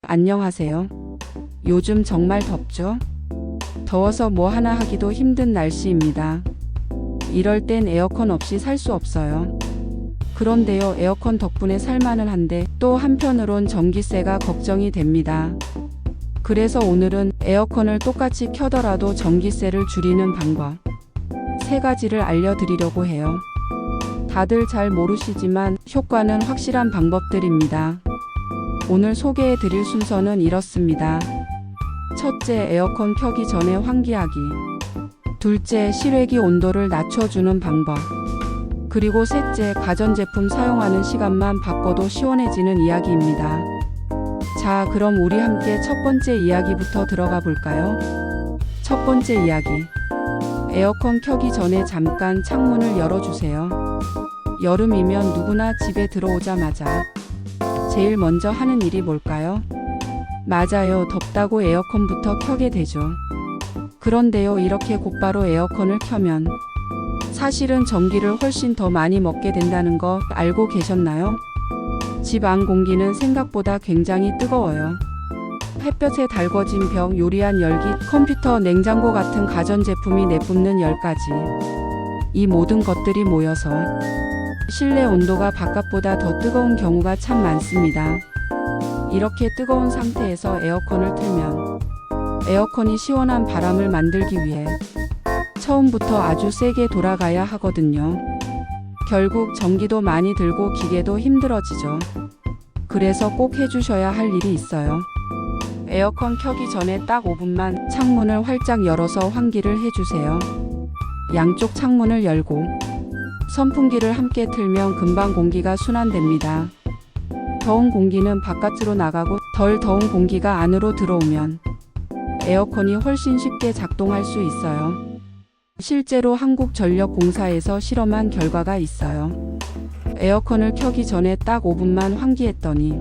안녕하세요. 요즘 정말 덥죠? 더워서 뭐 하나 하기도 힘든 날씨입니다. 이럴 땐 에어컨 없이 살 수 없어요. 그런데요, 에어컨 덕분에 살만은 한데 또 한편으론 전기세가 걱정이 됩니다. 그래서 오늘은 에어컨을 똑같이 켜더라도 전기세를 줄이는 방법 3가지를 알려드리려고 해요. 다들 잘 모르시지만 효과는 확실한 방법들입니다. 오늘 소개해 드릴 순서는 이렇습니다. 첫째, 에어컨 켜기 전에 환기하기. 둘째, 실외기 온도를 낮춰주는 방법. 그리고 셋째, 가전제품 사용하는 시간만 바꿔도 시원해지는 이야기입니다. 자, 그럼 우리 함께 첫 번째 이야기부터 들어가 볼까요? 첫 번째 이야기. 에어컨 켜기 전에 잠깐 창문을 열어주세요. 여름이면 누구나 집에 들어오자마자 제일 먼저 하는 일이 뭘까요? 맞아요. 덥다고 에어컨부터 켜게 되죠. 그런데요, 이렇게 곧바로 에어컨을 켜면 사실은 전기를 훨씬 더 많이 먹게 된다는 거 알고 계셨나요? 집 안 공기는 생각보다 굉장히 뜨거워요. 햇볕에 달궈진 벽, 요리한 열기, 컴퓨터, 냉장고 같은 가전제품이 내뿜는 열까지. 이 모든 것들이 모여서 실내 온도가 바깥보다 더 뜨거운 경우가 참 많습니다. 이렇게 뜨거운 상태에서 에어컨을 틀면 에어컨이 시원한 바람을 만들기 위해 처음부터 아주 세게 돌아가야 하거든요. 결국 전기도 많이 들고 기계도 힘들어지죠. 그래서 꼭 해주셔야 할 일이 있어요. 에어컨 켜기 전에 딱 5분만 창문을 활짝 열어서 환기를 해주세요. 양쪽 창문을 열고 선풍기를 함께 틀면 금방 공기가 순환됩니다. 더운 공기는 바깥으로 나가고 덜 더운 공기가 안으로 들어오면 에어컨이 훨씬 쉽게 작동할 수 있어요. 실제로 한국전력공사에서 실험한 결과가 있어요. 에어컨을 켜기 전에 딱 5분만 환기했더니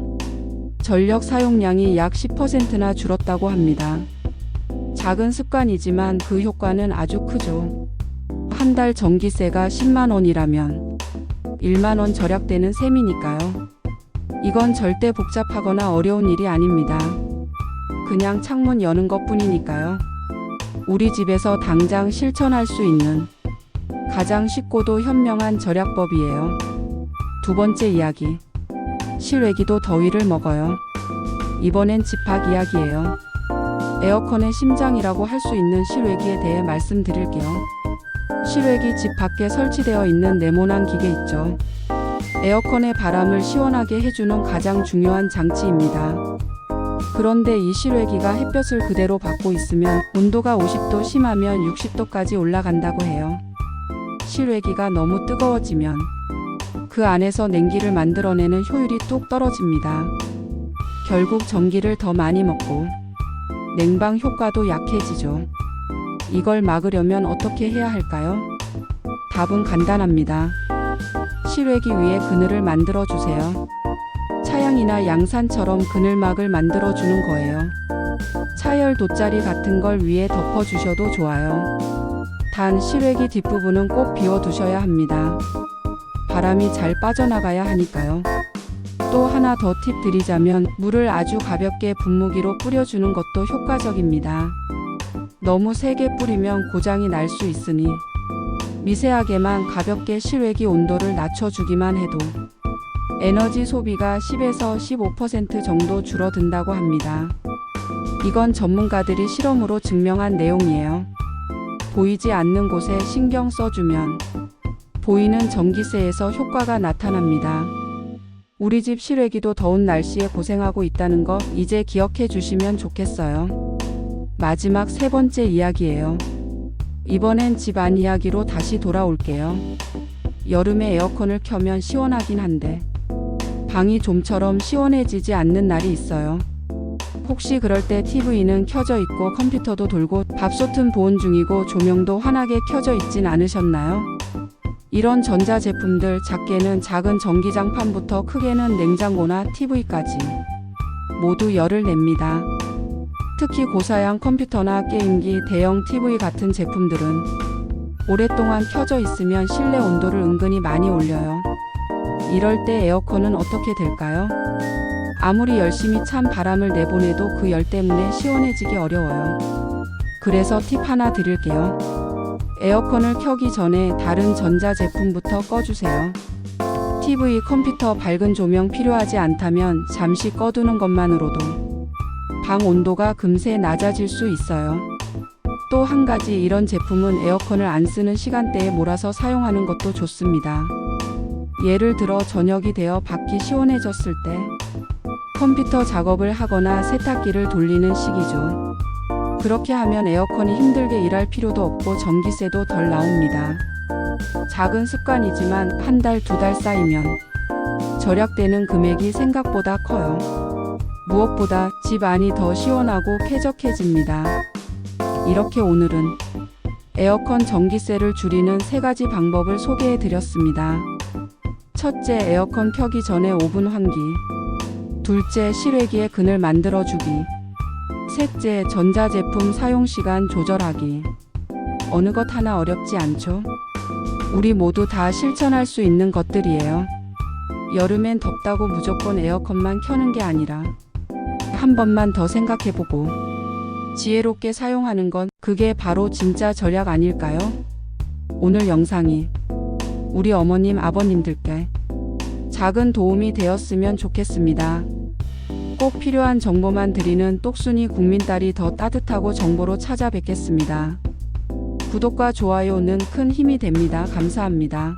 전력 사용량이 약 10%나 줄었다고 합니다. 작은 습관이지만 그 효과는 아주 크죠. 한 달 전기세가 10만 원이라면 1만 원 절약되는 셈이니까요. 이건 절대 복잡하거나 어려운 일이 아닙니다. 그냥 창문 여는 것뿐이니까요. 우리 집에서 당장 실천할 수 있는 가장 쉽고도 현명한 절약법이에요. 두 번째 이야기. 실외기도 더위를 먹어요. 이번엔 집 밖 이야기예요. 에어컨의 심장이라고 할 수 있는 실외기에 대해 말씀드릴게요. 실외기 집 밖에 설치되어 있는 네모난 기계 있죠. 에어컨의 바람을 시원하게 해주는 가장 중요한 장치입니다. 그런데 이 실외기가 햇볕을 그대로 받고 있으면 온도가 50도, 심하면 60도까지 올라간다고 해요. 실외기가 너무 뜨거워지면 그 안에서 냉기를 만들어내는 효율이 뚝 떨어집니다. 결국 전기를 더 많이 먹고 냉방 효과도 약해지죠. 이걸 막으려면 어떻게 해야 할까요? 답은 간단합니다. 실외기 위에 그늘을 만들어 주세요. 차양이나 양산처럼 그늘막을 만들어 주는 거예요. 차열 돗자리 같은 걸 위에 덮어 주셔도 좋아요. 단 실외기 뒷부분은 꼭 비워 두셔야 합니다. 바람이 잘 빠져나가야 하니까요. 또 하나 더 팁 드리자면 물을 아주 가볍게 분무기로 뿌려주는 것도 효과적입니다. 너무 세게 뿌리면 고장이 날 수 있으니 미세하게만 가볍게 실외기 온도를 낮춰주기만 해도 에너지 소비가 10에서 15% 정도 줄어든다고 합니다. 이건 전문가들이 실험으로 증명한 내용이에요. 보이지 않는 곳에 신경 써주면 보이는 전기세에서 효과가 나타납니다. 우리 집 실외기도 더운 날씨에 고생하고 있다는 거 이제 기억해 주시면 좋겠어요. 마지막 세 번째 이야기예요. 이번엔 집 안 이야기로 다시 돌아올게요. 여름에 에어컨을 켜면 시원하긴 한데 방이 좀처럼 시원해지지 않는 날이 있어요. 혹시 그럴 때 TV는 켜져 있고 컴퓨터도 돌고 밥솥은 보온 중이고 조명도 환하게 켜져 있진 않으셨나요? 이런 전자제품들, 작게는 작은 전기장판부터 크게는 냉장고나 TV까지 모두 열을 냅니다. 특히 고사양 컴퓨터나 게임기, 대형 TV 같은 제품들은 오랫동안 켜져 있으면 실내 온도를 은근히 많이 올려요. 이럴 때 에어컨은 어떻게 될까요? 아무리 열심히 찬 바람을 내보내도 그 열 때문에 시원해지기 어려워요. 그래서 팁 하나 드릴게요. 에어컨을 켜기 전에 다른 전자제품부터 꺼주세요. TV, 컴퓨터 밝은 조명 필요하지 않다면 잠시 꺼두는 것만으로도 방 온도가 금세 낮아질 수 있어요. 또 한 가지, 이런 제품은 에어컨을 안 쓰는 시간대에 몰아서 사용하는 것도 좋습니다. 예를 들어 저녁이 되어 밖이 시원해졌을 때 컴퓨터 작업을 하거나 세탁기를 돌리는 시기죠. 그렇게 하면 에어컨이 힘들게 일할 필요도 없고 전기세도 덜 나옵니다. 작은 습관이지만 한 달, 두 달 쌓이면 절약되는 금액이 생각보다 커요. 무엇보다 집 안이 더 시원하고 쾌적해집니다. 이렇게 오늘은 에어컨 전기세를 줄이는 3가지 방법을 소개해 드렸습니다. 첫째, 에어컨 켜기 전에 오븐 환기. 둘째, 실외기에 그늘 만들어주기. 셋째, 전자제품 사용시간 조절하기. 어느 것 하나 어렵지 않죠? 우리 모두 다 실천할 수 있는 것들이에요. 여름엔 덥다고 무조건 에어컨만 켜는 게 아니라 한 번만 더 생각해보고 지혜롭게 사용하는 건, 그게 바로 진짜 절약 아닐까요? 오늘 영상이 우리 어머님, 아버님들께 작은 도움이 되었으면 좋겠습니다. 꼭 필요한 정보만 드리는 똑순이 국민딸이 더 따뜻하고 정보로 찾아뵙겠습니다. 구독과 좋아요는 큰 힘이 됩니다. 감사합니다.